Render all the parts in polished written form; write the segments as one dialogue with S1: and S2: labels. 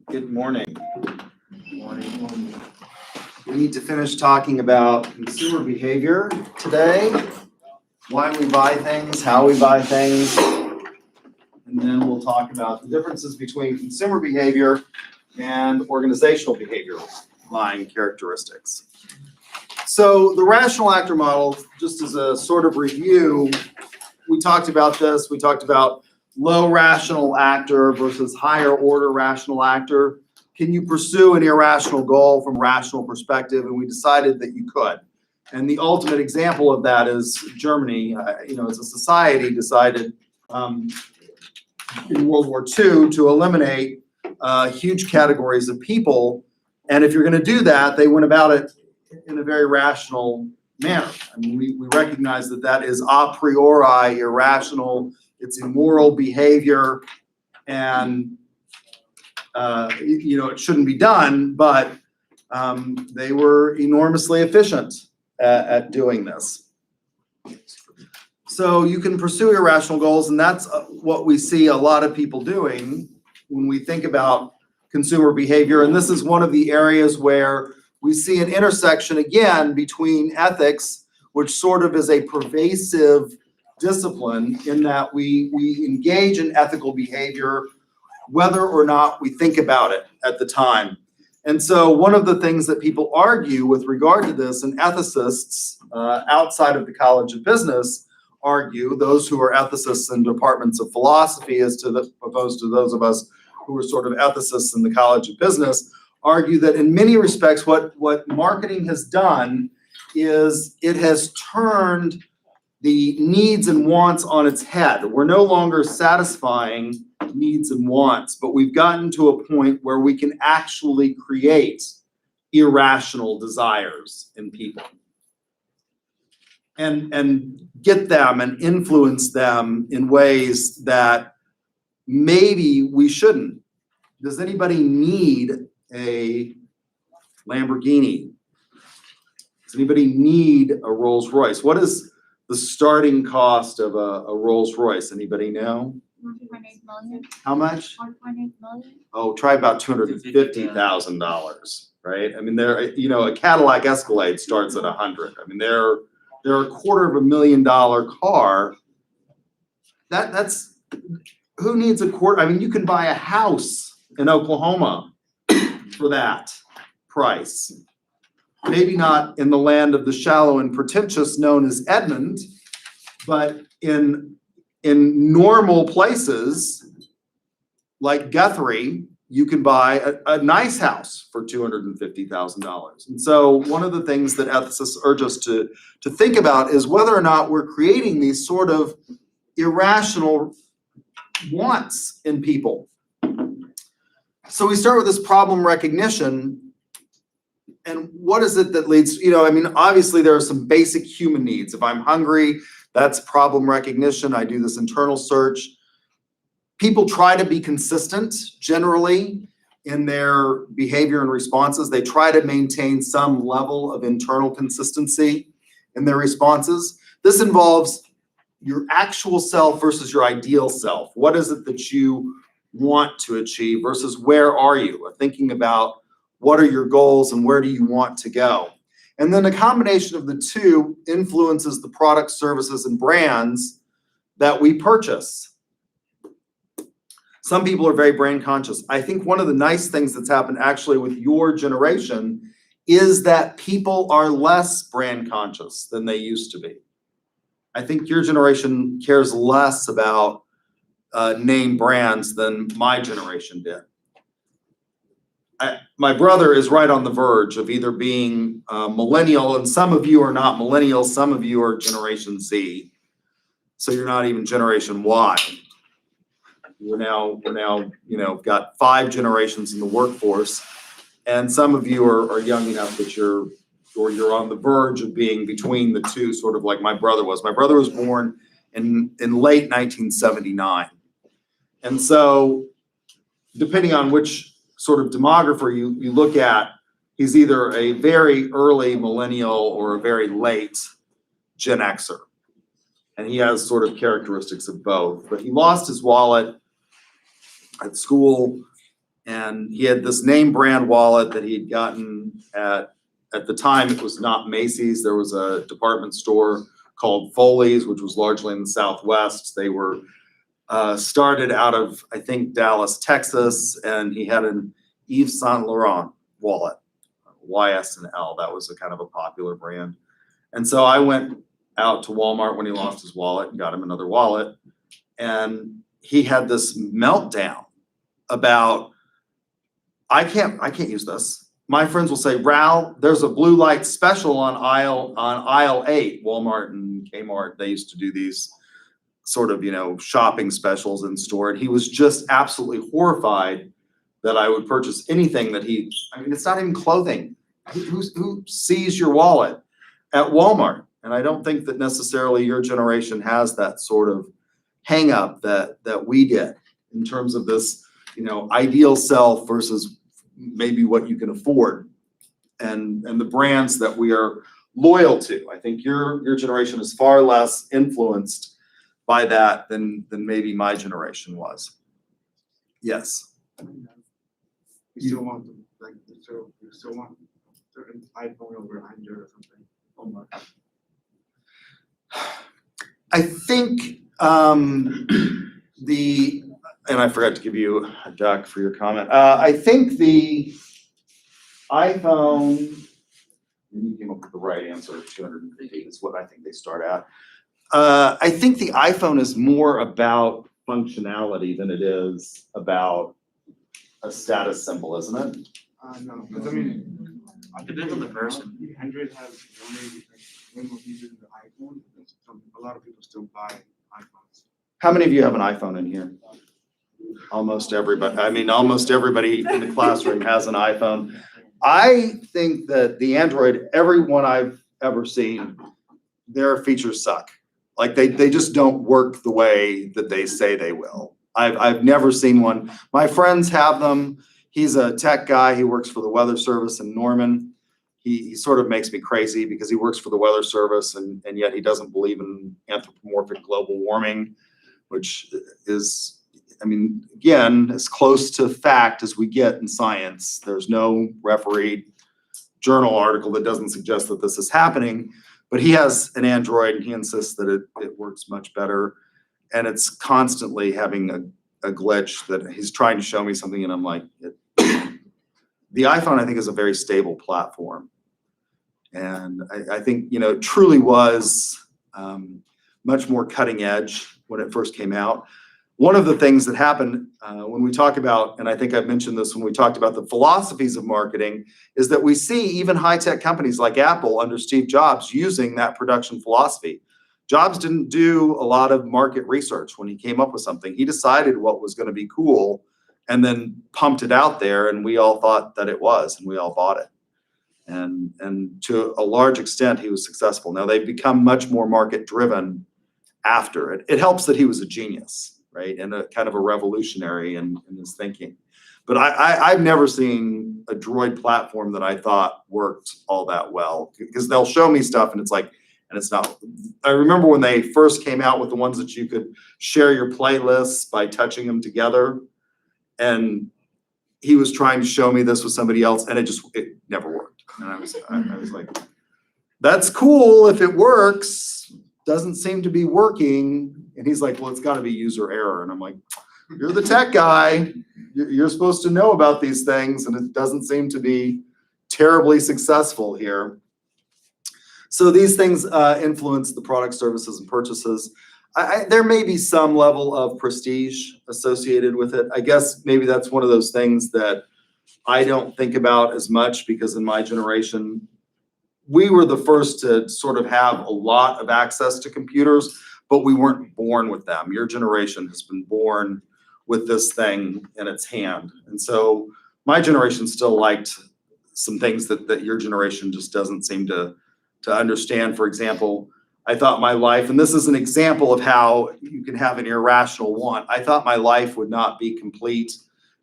S1: Good morning. We need to finish talking about consumer behavior today, why we buy things, how we buy things, and then we'll talk about the differences between consumer behavior and organizational behavior buying characteristics. So the rational actor model, just as a sort of review, we talked about this. We talked about low rational actor versus higher order rational actor. Can you pursue an irrational goal from a rational perspective? And we decided that you could. And the ultimate example of that is Germany, as a society, decided in World War II to eliminate huge categories of people. And if you're going to do that, they went about it in a very rational manner. I mean, we recognize that that is a priori irrational. It's immoral behavior, and it shouldn't be done. But they were enormously efficient at doing this. So you can pursue irrational goals, and that's what we see a lot of people doing when we think about consumer behavior. And this is one of the areas where we see an intersection again between ethics, which sort of is a pervasive discipline in that we engage in ethical behavior whether or not we think about it at the time. And so one of the things that people argue with regard to this, and ethicists outside of the College of Business argue, those who are ethicists in departments of philosophy opposed to those of us who are sort of ethicists in the College of Business, argue that in many respects what marketing has done is it has turned the needs and wants on its head. We're no longer satisfying needs and wants, but we've gotten to a point where we can actually create irrational desires in people and get them and influence them in ways that maybe we shouldn't. Does anybody need a Lamborghini? Does anybody need a Rolls Royce? What is the starting cost of a Rolls Royce? Anybody know?
S2: 1.8 million.
S1: How much?
S2: 1.8 million.
S1: Oh, try about $250,000, right? I mean, a Cadillac Escalade starts at 100. I mean, they're a $250,000 car. That's who needs a quarter? I mean, you can buy a house in Oklahoma for that price. Maybe not in the land of the shallow and pretentious known as Edmond, but in normal places like Guthrie, you can buy a nice house for $250,000. And so one of the things that ethicists urge us to think about is whether or not we're creating these sort of irrational wants in people. So we start with this problem recognition. And what is it that leads, obviously there are some basic human needs. If I'm hungry, that's problem recognition. I do this internal search. People try to be consistent generally in their behavior and responses. They try to maintain some level of internal consistency in their responses. This involves your actual self versus your ideal self. What is it that you want to achieve versus where are you? Thinking about what are your goals and where do you want to go? And then a combination of the two influences the products, services, and brands that we purchase. Some people are very brand conscious. I think one of the nice things that's happened actually with your generation is that people are less brand conscious than they used to be. I think your generation cares less about name brands than my generation did. My brother is right on the verge of either being millennial, and some of you are not millennials, some of you are Generation Z, so you're not even Generation Y. We're now got 5 generations in the workforce, and some of you are young enough that you're on the verge of being between the two, sort of like my brother was. My brother was born in late 1979, and so depending on which sort of demographer you look at, he's either a very early millennial or a very late Gen Xer. And he has sort of characteristics of both. But he lost his wallet at school, and he had this name brand wallet that he'd gotten at the time. It was not Macy's. There was a department store called Foley's, which was largely in the Southwest. They were started out of, I think, Dallas, Texas, and he had an Yves Saint Laurent wallet, YS&L. That was a kind of a popular brand. And so I went out to Walmart when he lost his wallet and got him another wallet. And he had this meltdown about, I can't use this. My friends will say, Ral, there's a blue light special on aisle 8. Walmart and Kmart, they used to do these sort of, shopping specials in store. And he was just absolutely horrified that I would purchase anything that it's not even clothing. Who sees your wallet at Walmart? And I don't think that necessarily your generation has that sort of hang up that we did in terms of this, ideal self versus maybe what you can afford and the brands that we are loyal to. I think your generation is far less influenced by that than maybe my generation was. Yes.
S3: You still want you still want certain iPhone over 100 or something. Oh my.
S1: I think and I forgot to give you a duck for your comment. I think the iPhone, you came up with the right answer, 250 is what I think they start at. I think the iPhone is more about functionality than it is about a status symbol, isn't it?
S3: No, because it
S4: depends on the person.
S3: Android has way more features than the iPhone. A lot of people still buy iPhones.
S1: How many of you have an iPhone in here? Almost everybody. Almost everybody in the classroom has an iPhone. I think that the Android, everyone I've ever seen, their features suck. Like they just don't work the way that they say they will. I've never seen one. My friends have them. He's a tech guy. He works for the Weather Service in Norman. He sort of makes me crazy because he works for the Weather Service and yet he doesn't believe in anthropomorphic global warming, which is, again, as close to fact as we get in science. There's no refereed journal article that doesn't suggest that this is happening, but he has an Android and he insists that it works much better. And it's constantly having a glitch that he's trying to show me something and I'm like, the iPhone, I think, is a very stable platform. And I think, it truly was much more cutting edge when it first came out. One of the things that happened when we talk about, and I think I've mentioned this when we talked about the philosophies of marketing, is that we see even high-tech companies like Apple under Steve Jobs using that production philosophy. Jobs didn't do a lot of market research when he came up with something. He decided what was going to be cool and then pumped it out there, and we all thought that it was, and we all bought it. And to a large extent, he was successful. Now, they've become much more market-driven after it. It helps that he was a genius, right, and a kind of a revolutionary in his thinking. But I've never seen a Droid platform that I thought worked all that well, because they'll show me stuff and it's like, and it's not. I remember when they first came out with the ones that you could share your playlists by touching them together, and he was trying to show me this with somebody else, and it never worked. And I was like, that's cool if it works. Doesn't seem to be working. And he's like, well, it's got to be user error. And I'm like, you're the tech guy. You're supposed to know about these things, and it doesn't seem to be terribly successful here. So these things influence the product, services, and purchases. There may be some level of prestige associated with it. I guess maybe that's one of those things that I don't think about as much, because in my generation, we were the first to sort of have a lot of access to computers, but we weren't born with them. Your generation has been born with this thing in its hand. And so my generation still liked some things that your generation just doesn't seem to understand. For example, I thought my life, and this is an example of how you can have an irrational want. I thought my life would not be complete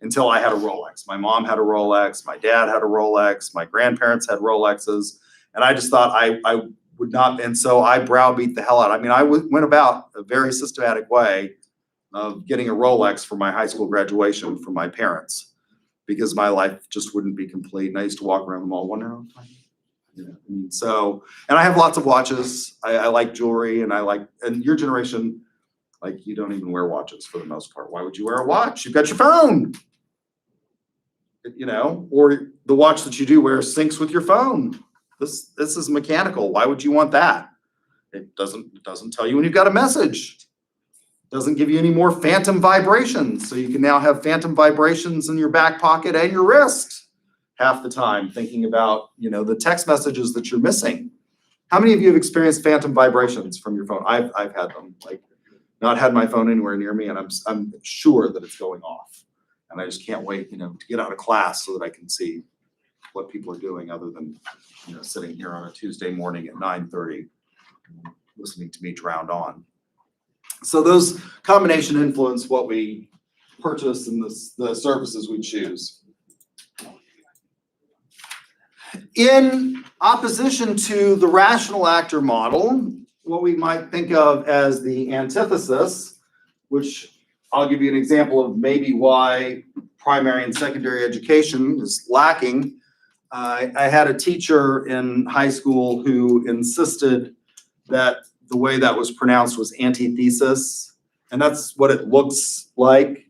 S1: until I had a Rolex. My mom had a Rolex, my dad had a Rolex, my grandparents had Rolexes, and I just thought I would not, and so I browbeat the hell out. I went about a very systematic way, of getting a Rolex for my high school graduation from my parents because my life just wouldn't be complete. And I used to walk around the mall wondering, and so, and I have lots of watches. I like jewelry, and your generation, like, you don't even wear watches for the most part. Why would you wear a watch? You've got your phone, or the watch that you do wear syncs with your phone. This is mechanical. Why would you want that? It doesn't tell you when you've got a message. Doesn't give you any more phantom vibrations. So you can now have phantom vibrations in your back pocket and your wrist half the time, thinking about, the text messages that you're missing. How many of you have experienced phantom vibrations from your phone? I've had them, like, not had my phone anywhere near me, and I'm sure that it's going off. And I just can't wait, to get out of class so that I can see what people are doing other than, sitting here on a Tuesday morning at 9:30, listening to me drowned on. So those combination influence what we purchase and the services we choose. In opposition to the rational actor model, what we might think of as the antithesis, which I'll give you an example of maybe why primary and secondary education is lacking. I had a teacher in high school who insisted that the way that was pronounced was antithesis, and that's what it looks like,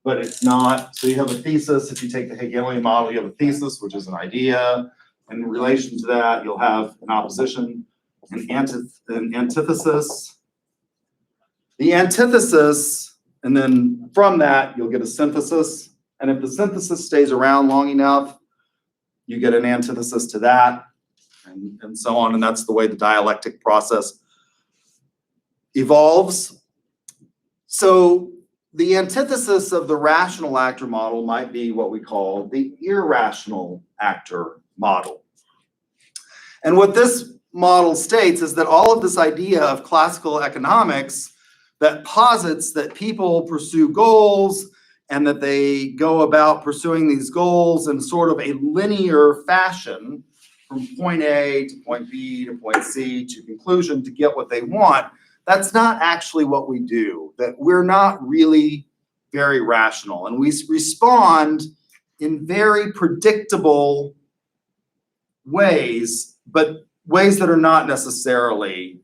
S1: but it's not. So you have a thesis. If you take the Hegelian model, you have a thesis, which is an idea. And in relation to that, you'll have an opposition, an antithesis. The antithesis, and then from that, you'll get a synthesis. And if the synthesis stays around long enough, you get an antithesis to that, and so on. And that's the way the dialectic process evolves. So the antithesis of the rational actor model might be what we call the irrational actor model. And what this model states is that all of this idea of classical economics that posits that people pursue goals and that they go about pursuing these goals in sort of a linear fashion from point A to point B to point C to conclusion to get what they want, that's not actually what we do, that we're not really very rational. And we respond in very predictable ways, but ways that are not necessarily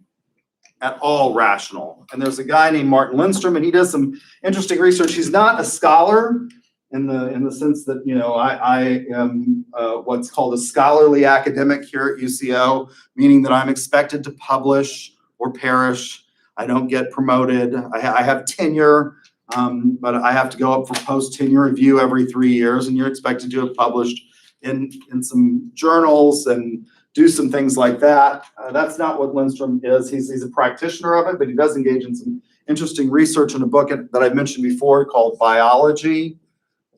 S1: at all rational. And there's a guy named Martin Lindstrom, and he does some interesting research. He's not a scholar in the sense that, I am what's called a scholarly academic here at UCO, meaning that I'm expected to publish or perish. I don't get promoted. I have tenure, but I have to go up for post-tenure review every 3 years, and you're expected to have published in some journals and do some things like that. That's not what Lindstrom is. He's a practitioner of it, but he does engage in some interesting research in a book that I mentioned before called Biology,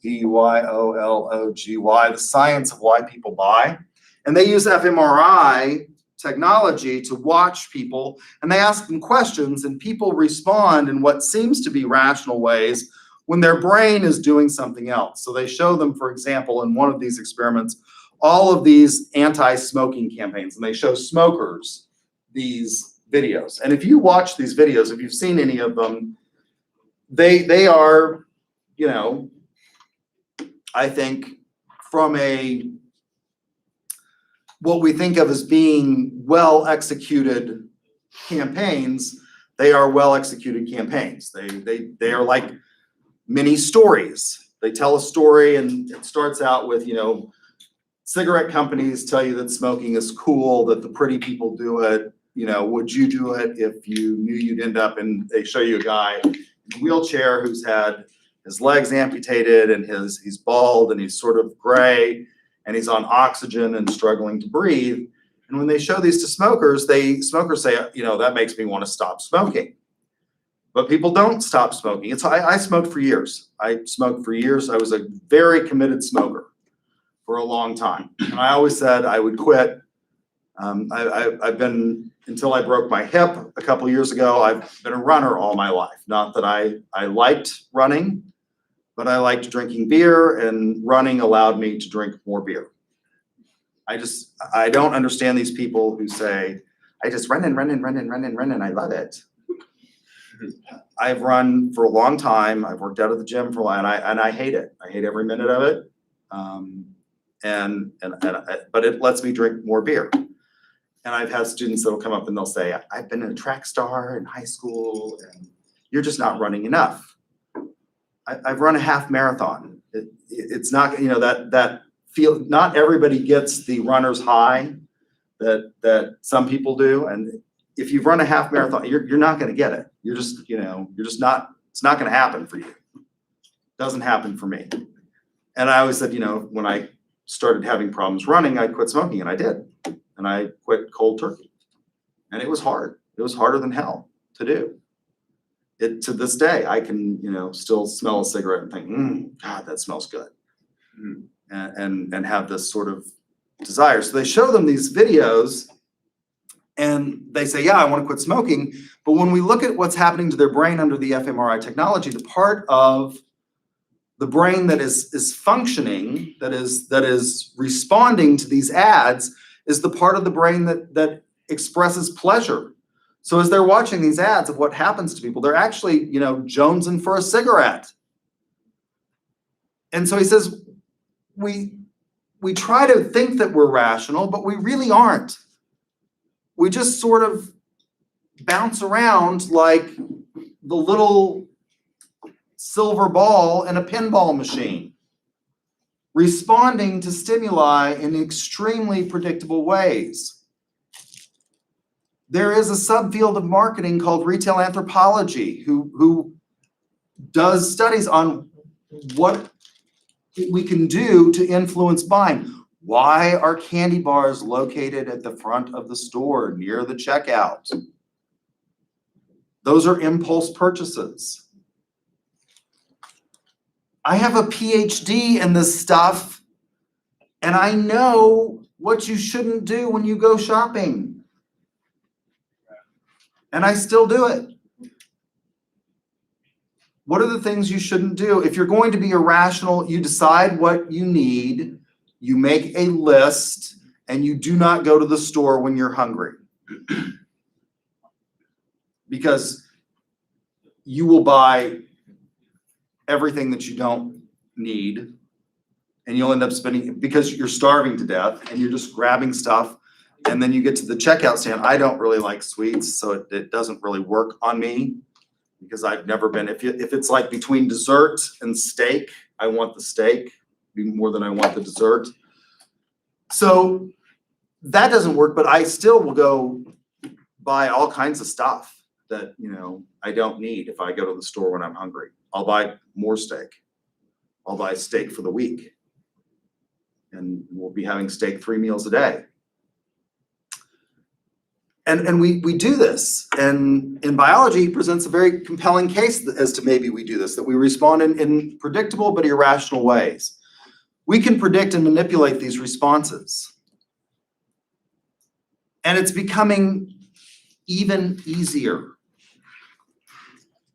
S1: Byology, the science of why people buy. And they use fMRI technology to watch people, and they ask them questions, and people respond in what seems to be rational ways when their brain is doing something else. So they show them, for example, in one of these experiments, all of these anti-smoking campaigns, and they show smokers these videos. And if you watch these videos, if you've seen any of them, they are, I think from what we think of as being well-executed campaigns, they are well-executed campaigns. They are like mini stories. They tell a story, and it starts out with, cigarette companies tell you that smoking is cool, that the pretty people do it. Would you do it if you knew you'd end up? And they show you a guy in a wheelchair who's had his legs amputated, and he's bald, and he's sort of gray, and he's on oxygen and struggling to breathe. And when they show these to smokers say, that makes me want to stop smoking. But people don't stop smoking. I smoked for years. I was a very committed smoker for a long time. And I always said I would quit. I've been, until I broke my hip a couple years ago, I've been a runner all my life. Not that I liked running, but I liked drinking beer, and running allowed me to drink more beer. I don't understand these people who say, I just run and I love it. I've run for a long time. I've worked out at the gym for a while, and I hate it. I hate every minute of it. But it lets me drink more beer. And I've had students that'll come up and they'll say, I've been a track star in high school, and you're just not running enough. I've run a half marathon. It's not, you know, that feel. Not everybody gets the runner's high that some people do, and if you've run a half marathon, you're not going to get it. You're just, you know, you're just not. It's not going to happen for you. Doesn't happen for me. And I always said, you know, when I started having problems running, I quit smoking, and I did, and I quit cold turkey, and it was hard. It was harder than hell to do. It, to this day, I can, you know, still smell a cigarette and think, God, that smells good, and have this sort of desire. So they show them these videos, and they say, yeah, I want to quit smoking. But when we look at what's happening to their brain under the fMRI technology, the part of the brain that is functioning, that is responding to these ads, is the part of the brain that expresses pleasure. So as they're watching these ads of what happens to people, they're actually, you know, jonesing for a cigarette. And so he says, we try to think that we're rational, but we really aren't. We just sort of bounce around like the little silver ball in a pinball machine, responding to stimuli in extremely predictable ways. There is a subfield of marketing called retail anthropology who does studies on what we can do to influence buying. Why are candy bars located at the front of the store near the checkout? Those are impulse purchases. I have a PhD in this stuff, and I know what you shouldn't do when you go shopping. And I still do it. What are the things you shouldn't do? If you're going to be irrational, you decide what you need, you make a list, and you do not go to the store when you're hungry. Because you will buy everything that you don't need, and you'll end up spending, because you're starving to death and you're just grabbing stuff, and then you get to the checkout stand. I don't really like sweets, so it doesn't really work on me, because I've never been, if it's like between dessert and steak, I want the steak more than I want the dessert. So that doesn't work, but I still will go buy all kinds of stuff that, you know, I don't need if I go to the store when I'm hungry. I'll buy more steak. I'll buy steak for the week. And we'll be having steak 3 meals a day. And we do this. And in biology, he presents a very compelling case as to maybe we do this, that we respond in predictable but irrational ways. We can predict and manipulate these responses. And it's becoming even easier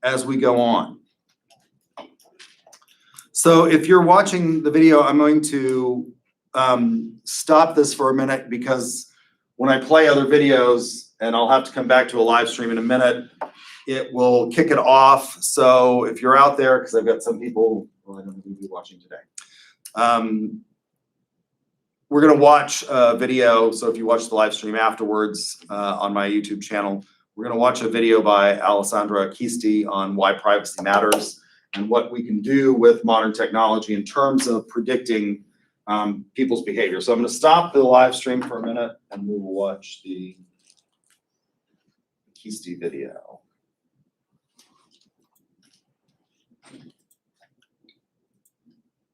S1: as we go on. So if you're watching the video, I'm going to stop this for a minute, because when I play other videos, and I'll have to come back to a live stream in a minute, it will kick it off. So if you're out there, because I've got some people, well, I don't know who will be watching today. We're going to watch a video. So if you watch the live stream afterwards on my YouTube channel, we're going to watch a video by Alessandra Chiesti on why privacy matters and what we can do with modern technology in terms of predicting people's behavior. So I'm going to stop the live stream for a minute, and we will watch the Chiesti video.